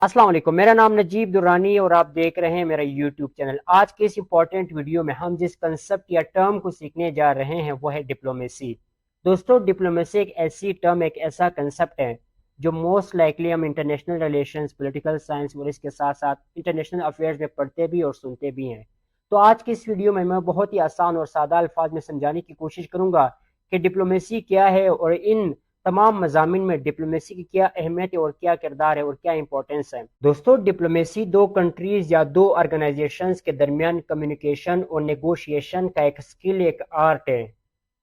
السلام علیکم، میرا نام نجیب درانی اور آپ دیکھ رہے ہیں میرا یوٹیوب چینل۔ آج کے اس امپورٹنٹ ویڈیو میں ہم جس کنسپٹ یا ٹرم کو سیکھنے جا رہے ہیں وہ ہے ڈپلومیسی۔ دوستو، ڈپلومیسی ایک ایسی ٹرم، ایک ایسا کنسپٹ ہے جو موسٹ لائکلی ہم انٹرنیشنل ریلیشنز، پولیٹیکل سائنس اور اس کے ساتھ ساتھ انٹرنیشنل افیئرز میں پڑھتے بھی اور سنتے بھی ہیں۔ تو آج کی اس ویڈیو میں بہت ہی آسان اور سادہ الفاظ میں سمجھانے کی کوشش کروں گا کہ ڈپلومیسی کیا ہے اور ان تمام مضامین میں ڈپلومیسی کی کیا اہمیت ہے اور کیا کردار ہے اور کیا امپورٹنس ہے۔ دوستو، ڈپلومیسی دو کنٹریز یا دو آرگنائزیشنز کے درمیان کمیونیکیشن اور نیگوشیشن کا ایک سکل، ایک آرٹ ہے۔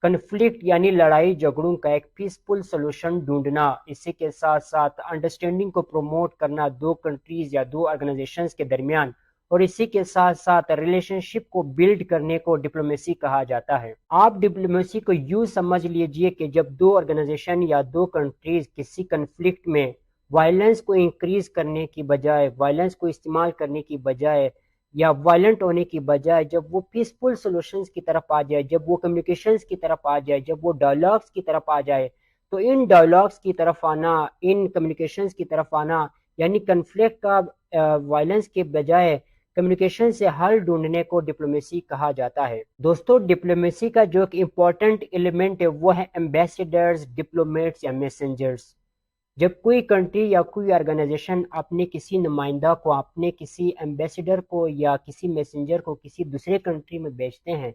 کنفلکٹ یعنی لڑائی جھگڑوں کا ایک پیسفل سلوشن ڈھونڈنا، اسی کے ساتھ ساتھ انڈرسٹینڈنگ کو پروموٹ کرنا دو کنٹریز یا دو آرگنائزیشنز کے درمیان، اور اسی کے ساتھ ساتھ ریلیشن شپ کو بلڈ کرنے کو ڈپلومیسی کہا جاتا ہے۔ آپ ڈپلومیسی کو یوں سمجھ لیجئے کہ جب دو آرگنائزیشن یا دو کنٹریز کسی کنفلکٹ میں وائلنس کو انکریز کرنے کی بجائے، وائلنس کو استعمال کرنے کی بجائے یا وائلنٹ ہونے کی بجائے جب وہ پیسفل سولوشنز کی طرف آ جائے، جب وہ کمیونیکیشنز کی طرف آ جائے، جب وہ ڈائلاگز کی طرف آ جائے، تو ان ڈائلاگز کی طرف آنا، ان کمیونیکیشنز کی طرف آنا، یعنی کنفلکٹ کا وائلنس کے بجائے کمیونیکیشن سے حل ڈھونڈنے کو ڈپلومیسی کہا جاتا ہے۔ دوستو، ڈپلومیسی کا جو ایک امپورٹنٹ ایلیمنٹ ہے وہ ہے ایمبیسیڈرز، ڈپلومیٹس یا میسنجرز۔ جب کوئی کنٹری یا کوئی آرگنائزیشن اپنے کسی نمائندہ کو، اپنے کسی ایمبیسیڈر کو یا کسی میسنجر کو کسی دوسرے کنٹری میں بھیجتے ہیں،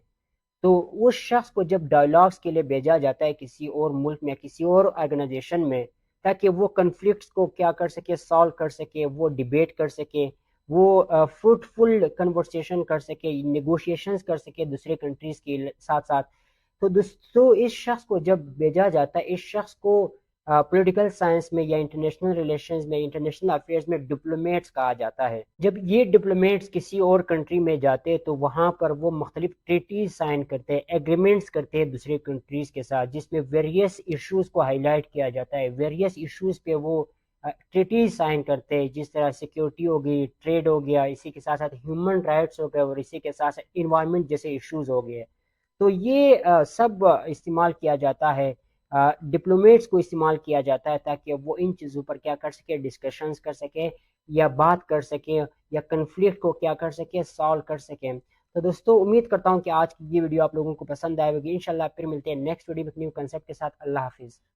تو اس شخص کو جب ڈائلاگس کے لیے بھیجا جاتا ہے کسی اور ملک میں، کسی اور آرگنائزیشن میں، تاکہ وہ کنفلکٹس کو کیا کر سکے، سالو کر سکے، وہ ڈیبیٹ کر سکے، وہ فروٹفل کنورسیشن کر سکے، نیگوشیشنز کر سکے دوسرے کنٹریز کے ساتھ ساتھ، تو دوستو اس شخص کو جب بھیجا جاتا ہے، اس شخص کو پولیٹیکل سائنس میں یا انٹرنیشنل ریلیشنز میں، انٹرنیشنل افیئرز میں ڈپلومیٹس کہا جاتا ہے۔ جب یہ ڈپلومیٹس کسی اور کنٹری میں جاتے تو وہاں پر وہ مختلف ٹریٹیز سائن کرتے ہیں، ایگریمنٹس کرتے ہیں دوسرے کنٹریز کے ساتھ، جس میں ویریس ایشوز کو ہائی لائٹ کیا جاتا ہے، ویریس ایشوز پہ وہ ٹریٹیز سائن کرتے ہیں، جس طرح سیکیورٹی ہو گئی، ٹریڈ ہو گیا، اسی کے ساتھ ساتھ ہیومن رائٹس ہو گئے، اور اسی کے ساتھ ساتھ انوائرمنٹ جیسے ایشوز ہو گئے۔ تو یہ سب استعمال کیا جاتا ہے، ڈپلومیٹس کو استعمال کیا جاتا ہے تاکہ وہ ان چیزوں پر کیا کر سکے، ڈسکشنز کر سکے یا بات کر سکے یا کنفلکٹ کو کیا کر سکے، سالو کر سکے۔ تو دوستو، امید کرتا ہوں کہ آج کی یہ ویڈیو آپ لوگوں کو پسند آئے گی۔ انشاءاللہ پھر ملتے ہیں نیکسٹ ویڈیو میں نیو کنسپٹ کے ساتھ۔ اللہ حافظ۔